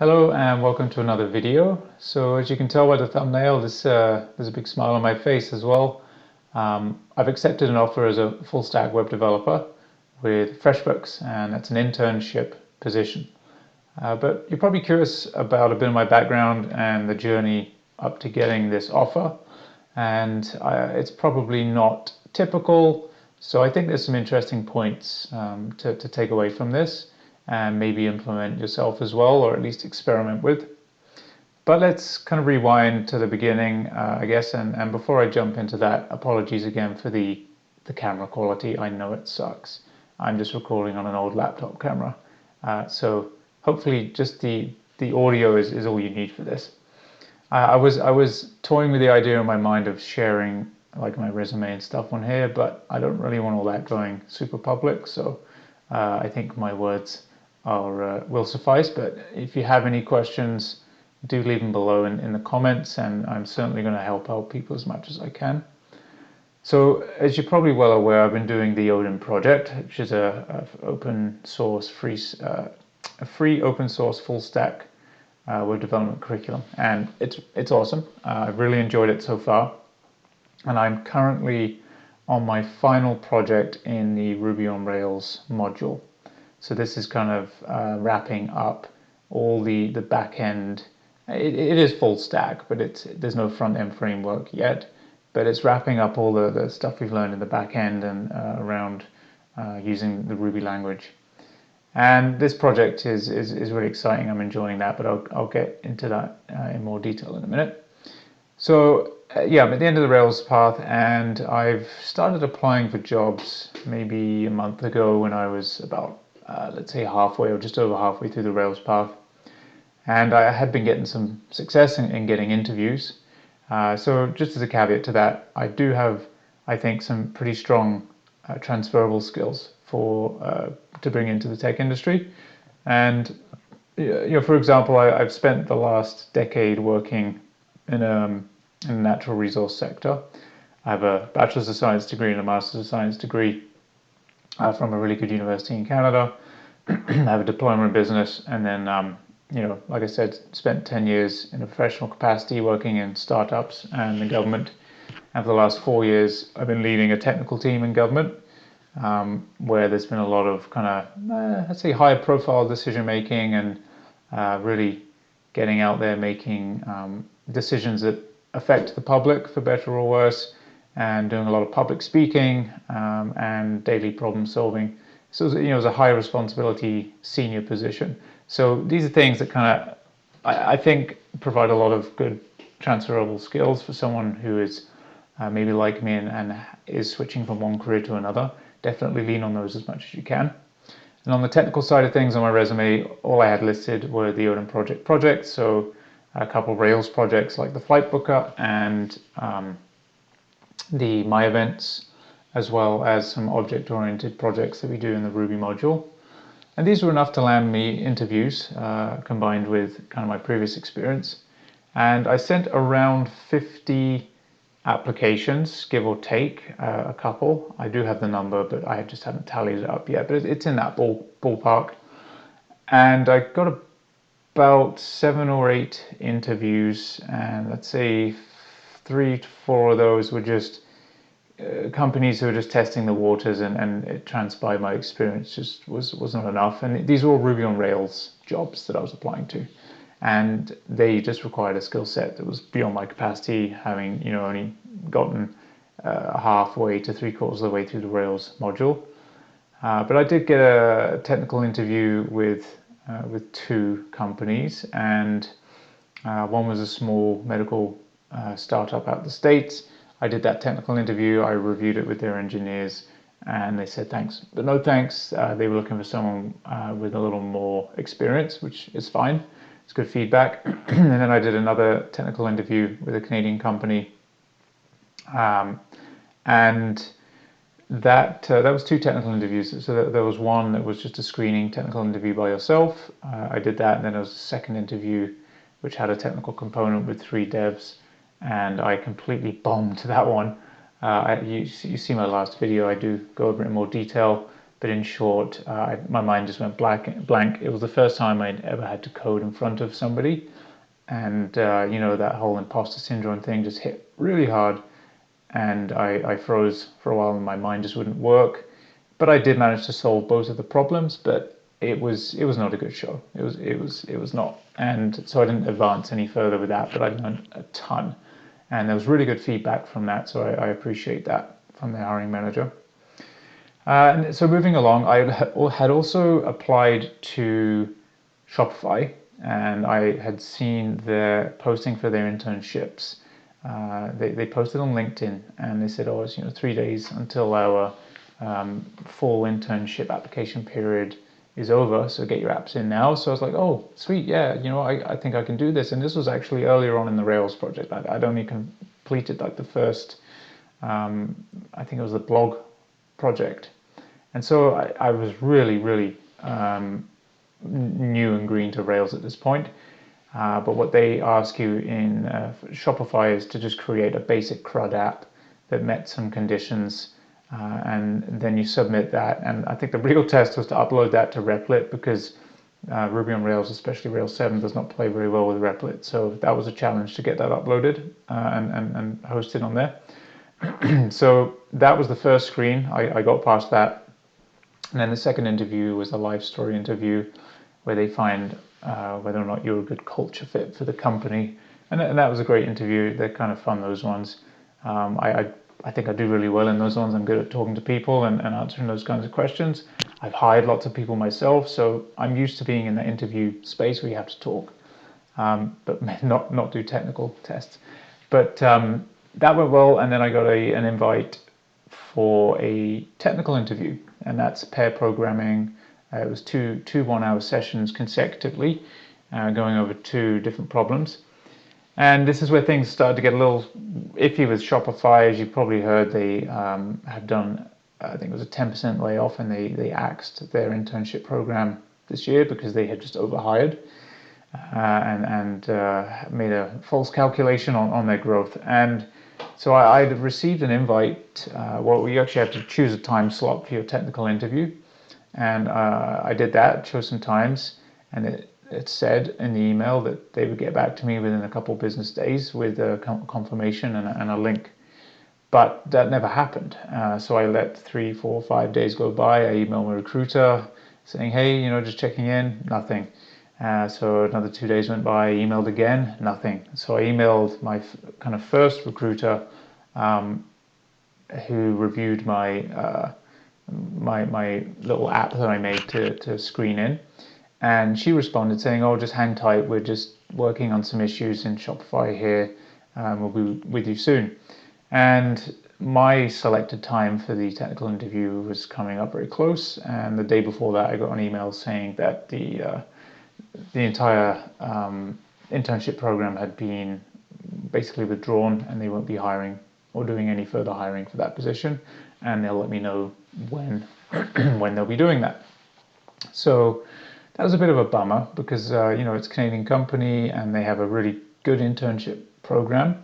Hello and welcome to another video. So as you can tell by the thumbnail, there's a big smile on my face as well. I've accepted an offer as a full stack web developer with FreshBooks, and that's an internship position. But you're probably curious about a bit of my background and the journey up to getting this offer. And it's probably not typical, so I think there's some interesting points to take away from this and maybe implement yourself as well, or at least experiment with. But let's kind of rewind to the beginning, I guess, and before I jump into that, apologies again for the camera quality. I know it sucks. I'm just recording on an old laptop camera, so hopefully just the audio is all you need for this. I was toying with the idea in my mind of sharing like my resume and stuff on here, but I don't really want all that going super public, so I think my words will suffice. But if you have any questions, do leave them below in the comments, and I'm certainly going to help out people as much as I can. So as you're probably well aware, I've been doing the Odin project, which is a free open source full stack web development curriculum, and it's awesome. I've really enjoyed it so far, and I'm currently on my final project in the Ruby on Rails module. So this is kind of wrapping up all the back end. It is full stack, but there's no front end framework yet. But it's wrapping up all the stuff we've learned in the back end and around using the Ruby language. And this project is really exciting. I'm enjoying that, but I'll get into that in more detail in a minute. So yeah, I'm at the end of the Rails path, and I've started applying for jobs maybe a month ago when I was about let's say halfway or just over halfway through the Rails path. And I had been getting some success in getting interviews. So just as a caveat to that, I do have, I think, some pretty strong transferable skills to bring into the tech industry. And for example, I've spent the last decade working in the natural resource sector. I have a Bachelor's of Science degree and a Master's of Science degree from a really good university in Canada. I have a diploma in business, and then like I said, spent 10 years in a professional capacity working in startups and the government. And for the last 4 years, I've been leading a technical team in government, where there's been a lot of kind of, let's say, high profile decision making and really getting out there making decisions that affect the public for better or worse, and doing a lot of public speaking and daily problem solving. So it was a high responsibility senior position. So these are things that kind of, I think, provide a lot of good transferable skills for someone who is maybe like me and is switching from one career to another. Definitely lean on those as much as you can. And on the technical side of things on my resume, all I had listed were the Odin projects. So a couple of Rails projects like the Flight Booker and the My Events, as well as some object-oriented projects that we do in the Ruby module. And these were enough to land me interviews, combined with kind of my previous experience. And I sent around 50 applications, give or take a couple. I do have the number, but I just haven't tallied it up yet. But it's in that ballpark. And I got about 7 or 8 interviews, and let's say 3 to 4 of those were just companies who were just testing the waters, and it transpired my experience just was not enough. And these were all Ruby on Rails jobs that I was applying to, and they just required a skill set that was beyond my capacity, having only gotten halfway to 3/4 of the way through the Rails module. But I did get a technical interview with 2 companies, and one was a small medical startup out of the States. I did that technical interview, I reviewed it with their engineers, and they said thanks, but no thanks. They were looking for someone with a little more experience, which is fine. It's good feedback. And then I did another technical interview with a Canadian company, and that was 2 technical interviews. So there was one that was just a screening technical interview by yourself. I did that, and then there was a second interview which had a technical component with 3 devs, and I completely bombed that one. You see my last video, I do go over it in more detail, But in short, my mind just went blank. It was the first time I'd ever had to code in front of somebody. And, that whole imposter syndrome thing just hit really hard. And I froze for a while and my mind just wouldn't work. But I did manage to solve both of the problems, but it was not a good show. It was not. And so I didn't advance any further with that, but I learned a ton. And there was really good feedback from that, so I appreciate that from the hiring manager. And so moving along, I had also applied to Shopify, and I had seen their posting for their internships. They posted on LinkedIn, and they said, "Oh, it's 3 days until our full internship application period is over, so get your apps in now." So I was like, "Oh, sweet, yeah, I think I can do this." And this was actually earlier on in the Rails project. I'd only completed like the first, I think it was the blog project. And so I was really, really new and green to Rails at this point. But what they ask you in Shopify is to just create a basic CRUD app that met some conditions, and then you submit that. And I think the real test was to upload that to Replit, because Ruby on Rails, especially Rails 7, does not play very well with Replit. So that was a challenge to get that uploaded and hosted on there. So that was the first screen. I got past that. And then the second interview was a live story interview where they find whether or not you're a good culture fit for the company. And that was a great interview. They're kind of fun, those ones. I think I do really well in those ones. I'm good at talking to people and answering those kinds of questions. I've hired lots of people myself, so I'm used to being in the interview space where you have to talk, but not do technical tests. But that went well, and then I got an invite for a technical interview, and that's pair programming. It was two 1-hour sessions consecutively, going over 2 different problems. And this is where things started to get a little iffy with Shopify. As you probably heard, they have done, I think it was a 10% layoff, and they axed their internship program this year because they had just overhired and made a false calculation on their growth. And so I received an invite. Well, you actually have to choose a time slot for your technical interview. And I did that, chose some times, and it said in the email that they would get back to me within a couple of business days with a confirmation and a link. But that never happened. So I let 3, 4, 5 days go by. I emailed my recruiter saying, "Hey, just checking in," nothing. So another 2 days went by, I emailed again, nothing. So I emailed my kind of first recruiter, who reviewed my my little app that I made to screen in. And she responded saying, "Oh, just hang tight. We're just working on some issues in Shopify here. We'll be with you soon." And my selected time for the technical interview was coming up very close. And the day before that, I got an email saying that the entire internship program had been basically withdrawn, and they won't be hiring or doing any further hiring for that position. And they'll let me know when when they'll be doing that. So that was a bit of a bummer because it's a Canadian company and they have a really good internship program,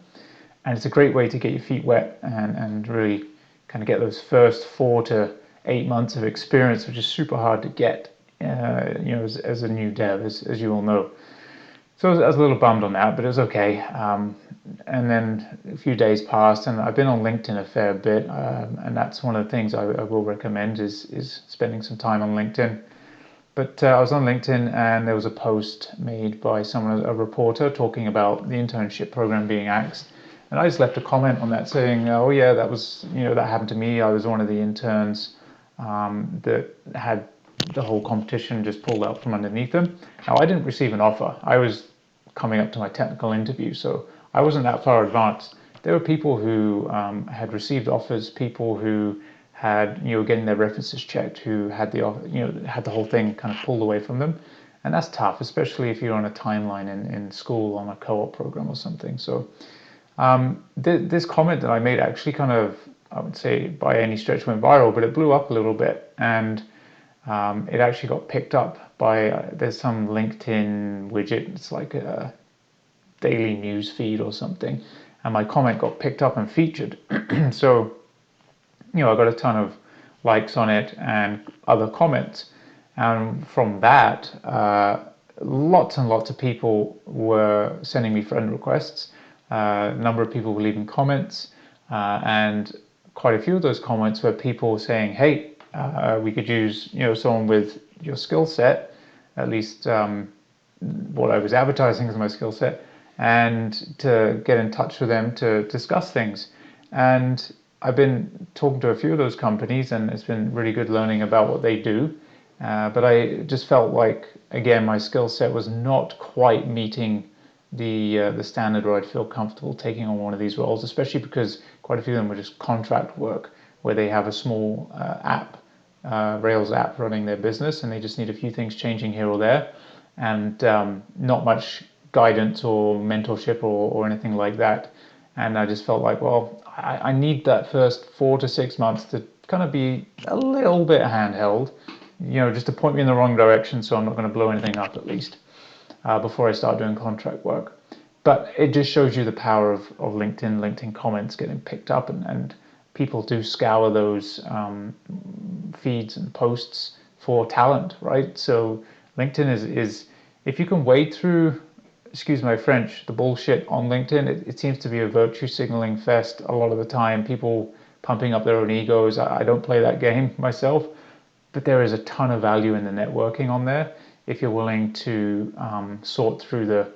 and it's a great way to get your feet wet and really kind of get those first 4 to 8 months of experience, which is super hard to get as a new dev, as you all know. So I was a little bummed on that, but it was okay. And then a few days passed, and I've been on LinkedIn a fair bit, and that's one of the things I will recommend is spending some time on LinkedIn. But I was on LinkedIn, and there was a post made by a reporter, talking about the internship program being axed. And I just left a comment on that saying, "Oh yeah, that was that happened to me. I was one of the interns that had the whole competition just pulled out from underneath them." Now, I didn't receive an offer. I was coming up to my technical interview, so I wasn't that far advanced. There were people who had received offers, people who had getting their references checked, who had had the whole thing kind of pulled away from them, and that's tough, especially if you're on a timeline in school on a co-op program or something. So this comment that I made actually kind of, I would say, by any stretch went viral, but it blew up a little bit, and it actually got picked up by, there's some LinkedIn widget, it's like a daily news feed or something, and my comment got picked up and featured. So, I got a ton of likes on it and other comments. And from that, lots and lots of people were sending me friend requests. A number of people were leaving comments, and quite a few of those comments were people saying, "Hey, we could use someone with your skill set, at least what I was advertising as my skill set, and to get in touch with them to discuss things." And I've been talking to a few of those companies, and it's been really good learning about what they do. But I just felt like, again, my skill set was not quite meeting the standard where I'd feel comfortable taking on one of these roles, especially because quite a few of them were just contract work where they have a small Rails app running their business, and they just need a few things changing here or there, and not much guidance or mentorship or anything like that. And I just felt like, well, I need that first 4 to 6 months to kind of be a little bit handheld, just to point me in the wrong direction, so I'm not going to blow anything up at least before I start doing contract work. But it just shows you the power of LinkedIn comments getting picked up, and people do scour those feeds and posts for talent, right? So LinkedIn is if you can wade through, excuse my French, the bullshit on LinkedIn, it seems to be a virtue signaling fest a lot of the time. People pumping up their own egos. I don't play that game myself, but there is a ton of value in the networking on there if you're willing to sort through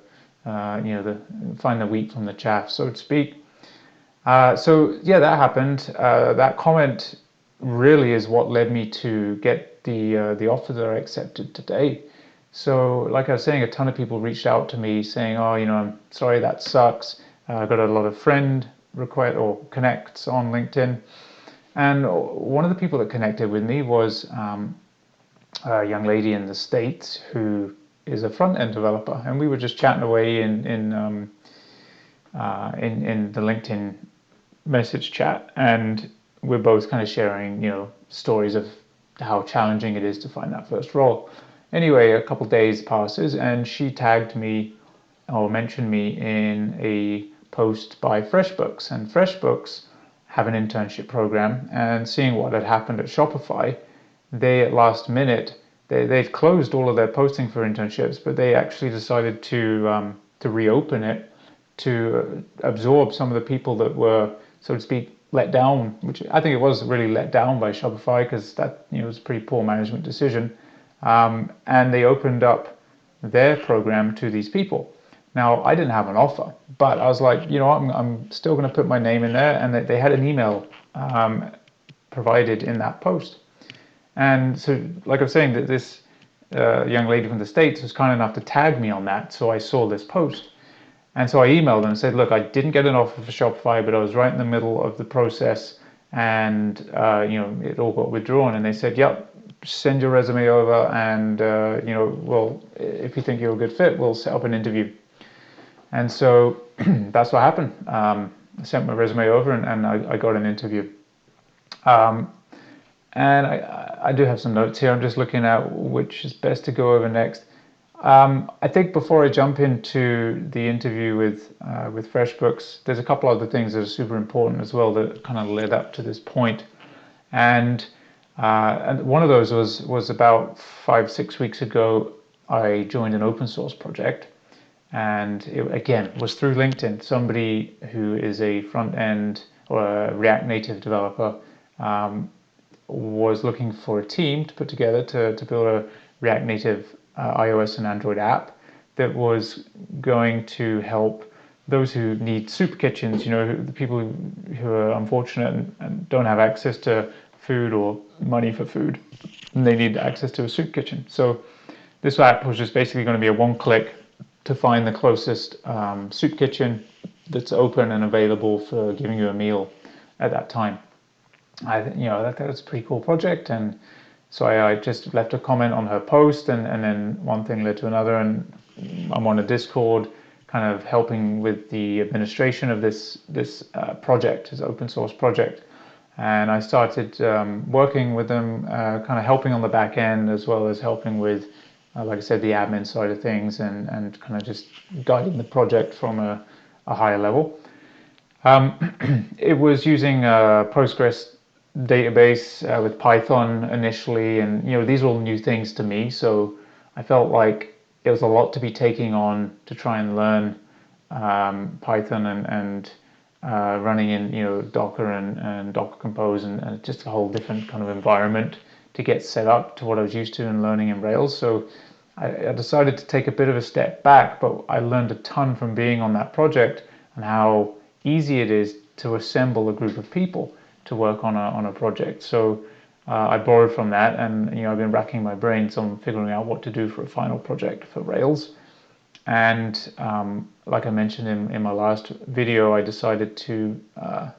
find the wheat from the chaff, so to speak. So yeah, that happened. That comment really is what led me to get the offer that I accepted today. So like I was saying, a ton of people reached out to me saying, "Oh, I'm sorry, that sucks." I got a lot of friend request or connects on LinkedIn, and one of the people that connected with me was a young lady in the States who is a front-end developer, and we were just chatting away in the LinkedIn message chat, and we're both kind of sharing stories of how challenging it is to find that first role. Anyway, a couple days passes, and she tagged me or mentioned me in a post by FreshBooks, and FreshBooks have an internship program. And seeing what had happened at Shopify, they at last minute they'd closed all of their posting for internships, but they actually decided to reopen it to absorb some of the people that were, so to speak, let down, which I think it was really let down by Shopify, because that was a pretty poor management decision. And they opened up their program to these people. Now, I didn't have an offer, but I was like, I'm still going to put my name in there. And they had an email provided in that post. And so, like I was saying, that this young lady from the States was kind enough to tag me on that. So I saw this post. And so I emailed them and said, "Look, I didn't get an offer for Shopify, but I was right in the middle of the process, and it all got withdrawn." And they said, "Yep, send your resume over, and well, if you think you're a good fit, we'll set up an interview." And so that's what happened. I sent my resume over, and I got an interview. And I do have some notes here. I'm just looking at which is best to go over next. I think before I jump into the interview with FreshBooks, there's a couple other things that are super important as well that kind of led up to this point. And one of those was about 5-6 weeks ago. I joined an open source project, and it, again, was through LinkedIn. Somebody who is a front end or a React Native developer was looking for a team to put together to build a React Native iOS and Android app that was going to help those who need soup kitchens, the people who are unfortunate and don't have access to food or money for food, and they need access to a soup kitchen. So this app was just basically going to be a one-click to find the closest soup kitchen that's open and available for giving you a meal at that time. I that was a pretty cool project, and so I just left a comment on her post, and then one thing led to another, and I'm on a Discord kind of helping with the administration of this project, this open source project. And I started working with them, kind of helping on the back end, as well as helping with, like I said, the admin side of things, and kind of just guiding the project from a higher level. It was using Postgres database with Python initially, and these are all new things to me. So I felt like it was a lot to be taking on to try and learn Python and running in Docker and Docker Compose and just a whole different kind of environment to get set up to what I was used to in learning in Rails. So I decided to take a bit of a step back, but I learned a ton from being on that project and how easy it is to assemble a group of people to work on a project. So I borrowed from that, and I've been racking my brains on figuring out what to do for a final project for Rails. And like I mentioned in my last video, I decided to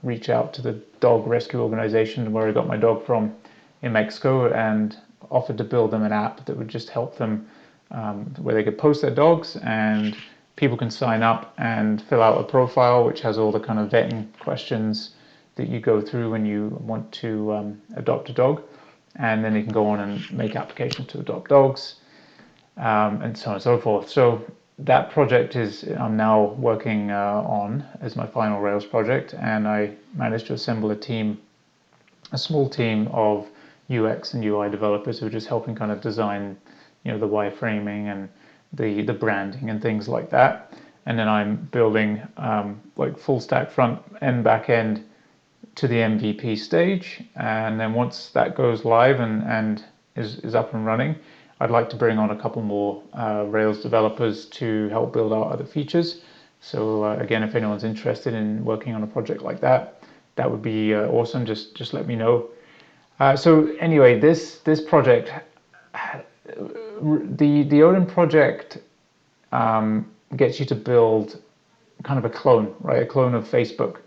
reach out to the dog rescue organization where I got my dog from in Mexico, and offered to build them an app that would just help them where they could post their dogs, and people can sign up and fill out a profile which has all the kind of vetting questions that you go through when you want to adopt a dog, and then they can go on and make applications to adopt dogs, and so on and so forth. So that project I'm now working on as my final Rails project, and I managed to assemble a small team of UX and UI developers who are just helping kind of design, the wireframing and the branding and things like that. And then I'm building like full stack front end, back end to the MVP stage. And then once that goes live and is up and running, I'd like to bring on a couple more Rails developers to help build out other features. So again, if anyone's interested in working on a project like that, that would be awesome. Just let me know. So anyway, this project, the Odin project gets you to build kind of a clone, right? A clone of Facebook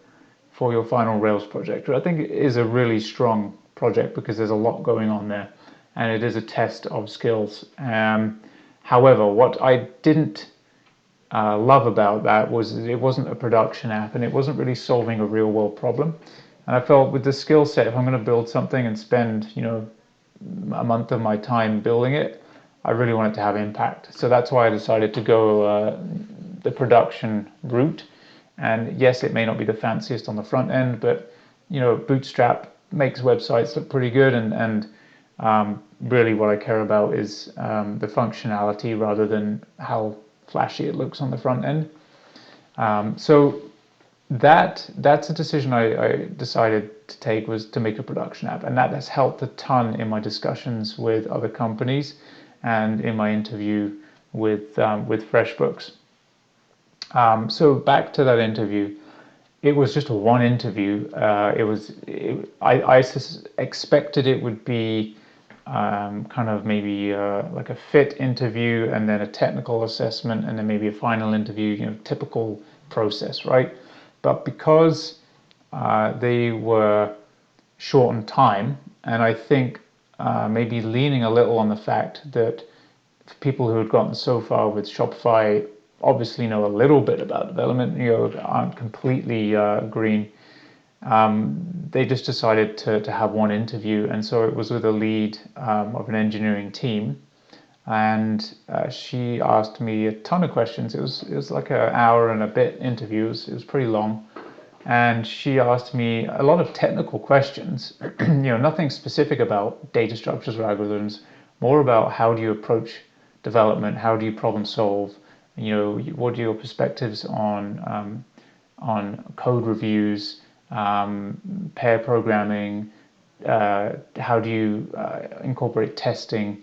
for your final Rails project, which I think is a really strong project because there's a lot going on there, and it is a test of skills. However, what I didn't love about that was it wasn't a production app, and it wasn't really solving a real world problem. And I felt with the skill set, if I'm going to build something and spend a month of my time building it, I really want it to have impact. So that's why I decided to go the production route. And yes, it may not be the fanciest on the front end, but Bootstrap makes websites look pretty good, and really what I care about is the functionality rather than how flashy it looks on the front end. So that's a decision I decided to take, was to make a production app, and that has helped a ton in my discussions with other companies and in my interview with FreshBooks. So back to that interview, it was just one interview. I expected it would be kind of maybe like a fit interview, and then a technical assessment, and then maybe a final interview, typical process, right? But because they were short on time, and I think maybe leaning a little on the fact that people who had gotten so far with Shopify obviously know a little bit about development, aren't completely green. They just decided to have one interview, and so it was with a lead of an engineering team, and she asked me a ton of questions. It was like an hour and a bit interview. It was pretty long, and she asked me a lot of technical questions. Nothing specific about data structures or algorithms, more about how do you approach development, how do you problem solve, what are your perspectives on code reviews, pair programming, how do you incorporate testing,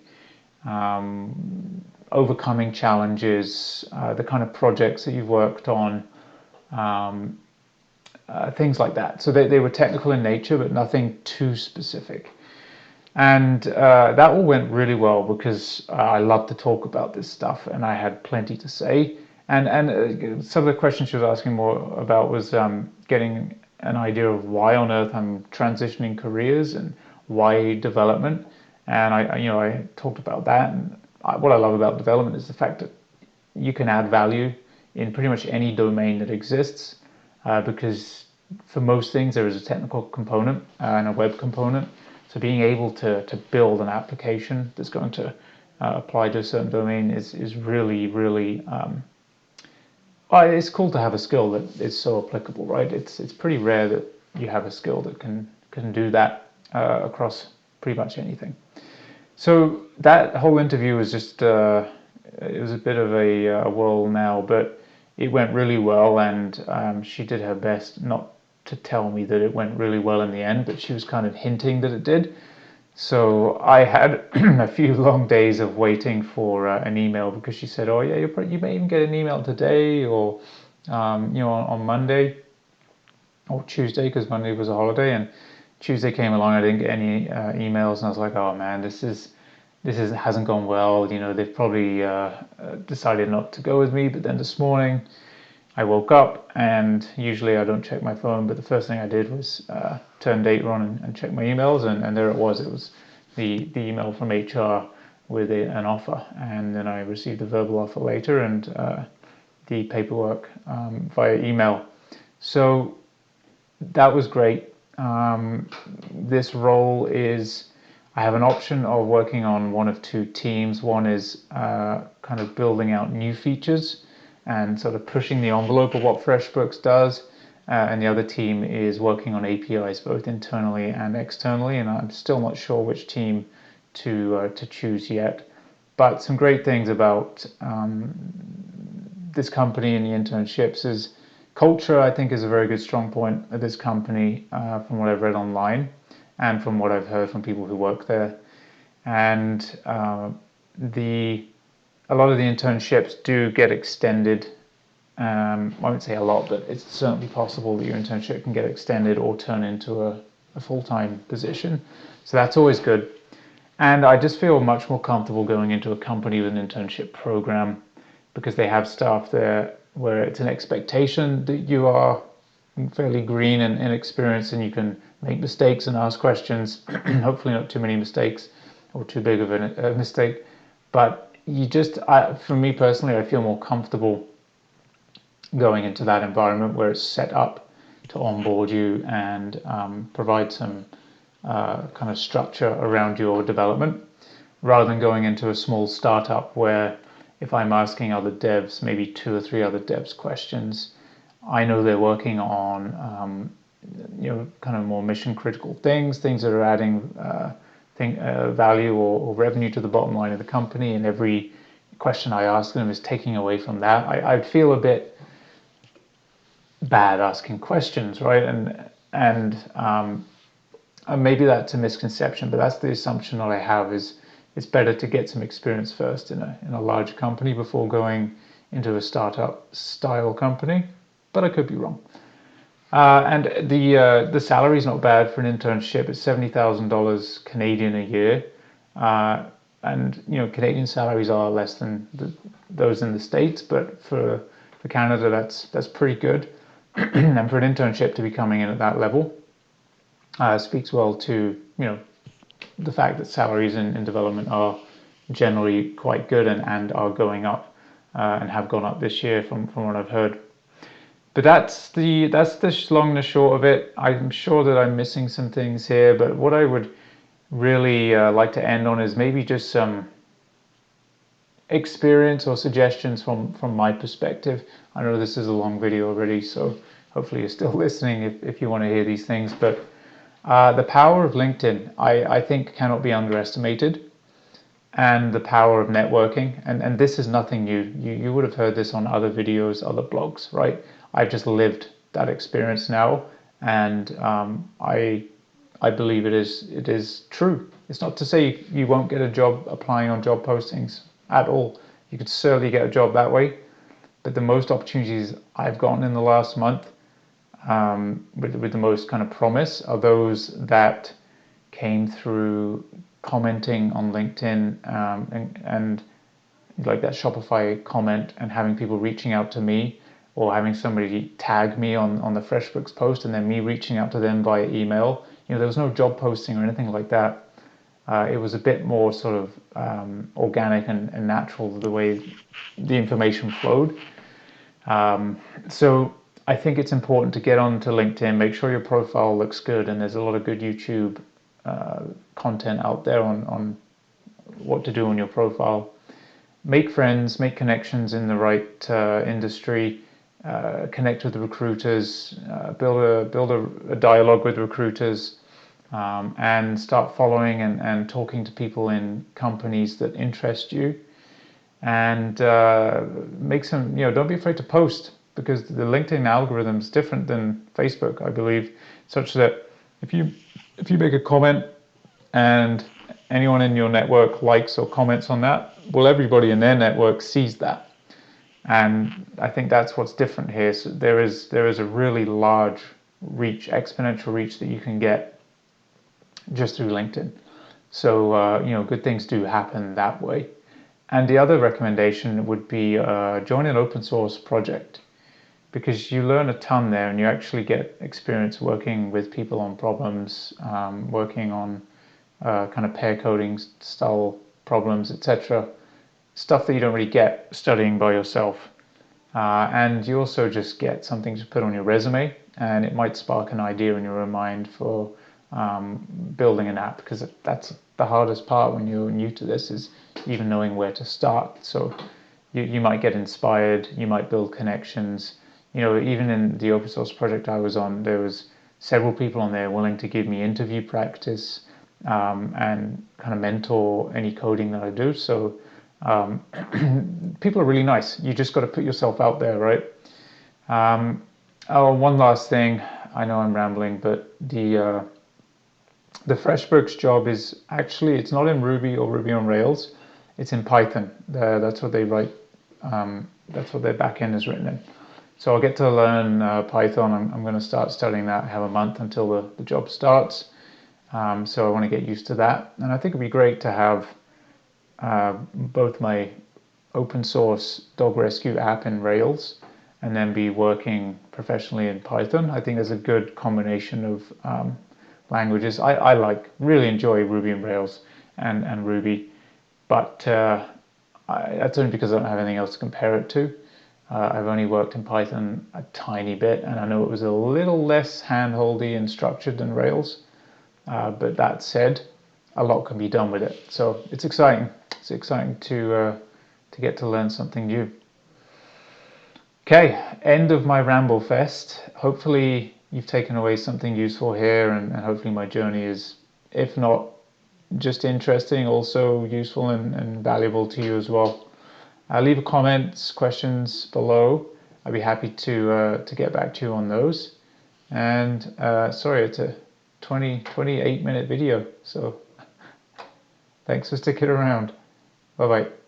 overcoming challenges, the kind of projects that you've worked on, things like that. So they were technical in nature, but nothing too specific. And that all went really well because I love to talk about this stuff, and I had plenty to say. And some of the questions she was asking more about was getting an idea of why on earth I'm transitioning careers and why development. And I talked about that. And what I love about development is the fact that you can add value in pretty much any domain that exists, because for most things there is a technical component and a web component. So being able to build an application that's going to apply to a certain domain is really, really, it's cool to have a skill that is so applicable, right? It's pretty rare that you have a skill that can do that. across pretty much anything. So that whole interview was just, it was a bit of a whirl now, but it went really well, and she did her best not to tell me that it went really well in the end, but she was kind of hinting that it did. So I had a few long days of waiting for an email, because she said, "Oh yeah, you may even get an email today, or on Monday or Tuesday, because Monday was a holiday." And Tuesday came along, I didn't get any emails, and I was like, "Oh man, this hasn't gone well. They've probably decided not to go with me." But then this morning, I woke up, and usually I don't check my phone, but the first thing I did was turn data on and check my emails, and there it was. It was the email from HR with an offer, and then I received a verbal offer later, and the paperwork via email. So that was great. This role is, I have an option of working on one of two teams. One is kind of building out new features and sort of pushing the envelope of what FreshBooks does. And the other team is working on APIs, both internally and externally. And I'm still not sure which team to choose yet. But some great things about this company and the internships is culture. I think is a very good strong point of this company, from what I've read online and from what I've heard from people who work there. And a lot of the internships do get extended. I won't say a lot, but it's certainly possible that your internship can get extended or turn into a full-time position. So that's always good. And I just feel much more comfortable going into a company with an internship program, because they have staff there where it's an expectation that you are fairly green and inexperienced, and you can make mistakes and ask questions. Hopefully not too many mistakes or too big of a mistake. But for me personally, I feel more comfortable going into that environment where it's set up to onboard you and provide some kind of structure around your development, rather than going into a small startup where, if I'm asking other devs, maybe 2 or 3 other devs questions, I know they're working on kind of more mission critical things that are adding value or revenue to the bottom line of the company, and every question I ask them is taking away from that. I'd feel a bit bad asking questions, right? And maybe that's a misconception, but that's the assumption that I have, is it's better to get some experience first in a large company before going into a startup style company. But I could be wrong. And the salary is not bad for an internship. It's $70,000 Canadian a year, and Canadian salaries are less than those in the States, but for Canada that's pretty good. And for an internship to be coming in at that level speaks well to the fact that salaries in development are generally quite good and are going up, and have gone up this year from what I've heard. But that's the long and the short of it. I'm sure that I'm missing some things here, but what I would really like to end on is maybe just some experience or suggestions from my perspective. I know this is a long video already, so hopefully you're still listening if you want to hear these things. But the power of LinkedIn, I think, cannot be underestimated, and the power of networking. And this is nothing new. You would have heard this on other videos, other blogs, right? I've just lived that experience now, and I believe it is true. It's not to say you won't get a job applying on job postings at all. You could certainly get a job that way, but the most opportunities I've gotten in the last month, with the most kind of promise, are those that came through commenting on LinkedIn, and like that Shopify comment, and having people reaching out to me, or having somebody tag me on the FreshBooks post, and then me reaching out to them via email. There was no job posting or anything like that. It was a bit more sort of organic and natural, the way the information flowed. So I think it's important to get onto LinkedIn, make sure your profile looks good, and there's a lot of good YouTube content out there on what to do on your profile. Make friends, make connections in the right industry. Connect with the recruiters, build a dialogue with recruiters, and start following and talking to people in companies that interest you, and make some, don't be afraid to post, because the LinkedIn algorithm is different than Facebook, I believe, such that if you make a comment and anyone in your network likes or comments on that, well, everybody in their network sees that. And I think that's what's different here. So there is a really large reach, exponential reach, that you can get just through LinkedIn. So good things do happen that way. And the other recommendation would be join an open source project, because you learn a ton there and you actually get experience working with people on problems, working on kind of pair coding style problems, etc. Stuff that you don't really get studying by yourself. And you also just get something to put on your resume, and it might spark an idea in your own mind for building an app, because that's the hardest part when you're new to this, is even knowing where to start. So you might get inspired, you might build connections. Even in the open source project I was on, there was several people on there willing to give me interview practice, and kind of mentor any coding that I do. So people are really nice. You just got to put yourself out there, right? One last thing. I know I'm rambling, but the FreshBooks job is actually, it's not in Ruby or Ruby on Rails. It's in Python. That's what they write. That's what their backend is written in. So I'll get to learn Python. I'm going to start studying that. I have a month until the job starts. So I want to get used to that. And I think it'd be great to have both my open source dog rescue app in Rails and then be working professionally in Python. I think there's a good combination of languages. I really enjoy Ruby on Rails and Ruby, but that's only because I don't have anything else to compare it to. I've only worked in Python a tiny bit, and I know it was a little less hand-holdy and structured than Rails. But that said, a lot can be done with it. So it's exciting. It's exciting to get to learn something new. Okay, end of my ramble fest. Hopefully you've taken away something useful here, and hopefully my journey is, if not just interesting, also useful and valuable to you as well. Leave comments, questions below. I'd be happy to get back to you on those. And sorry, it's a 28-minute video, so thanks for sticking around. Bye bye.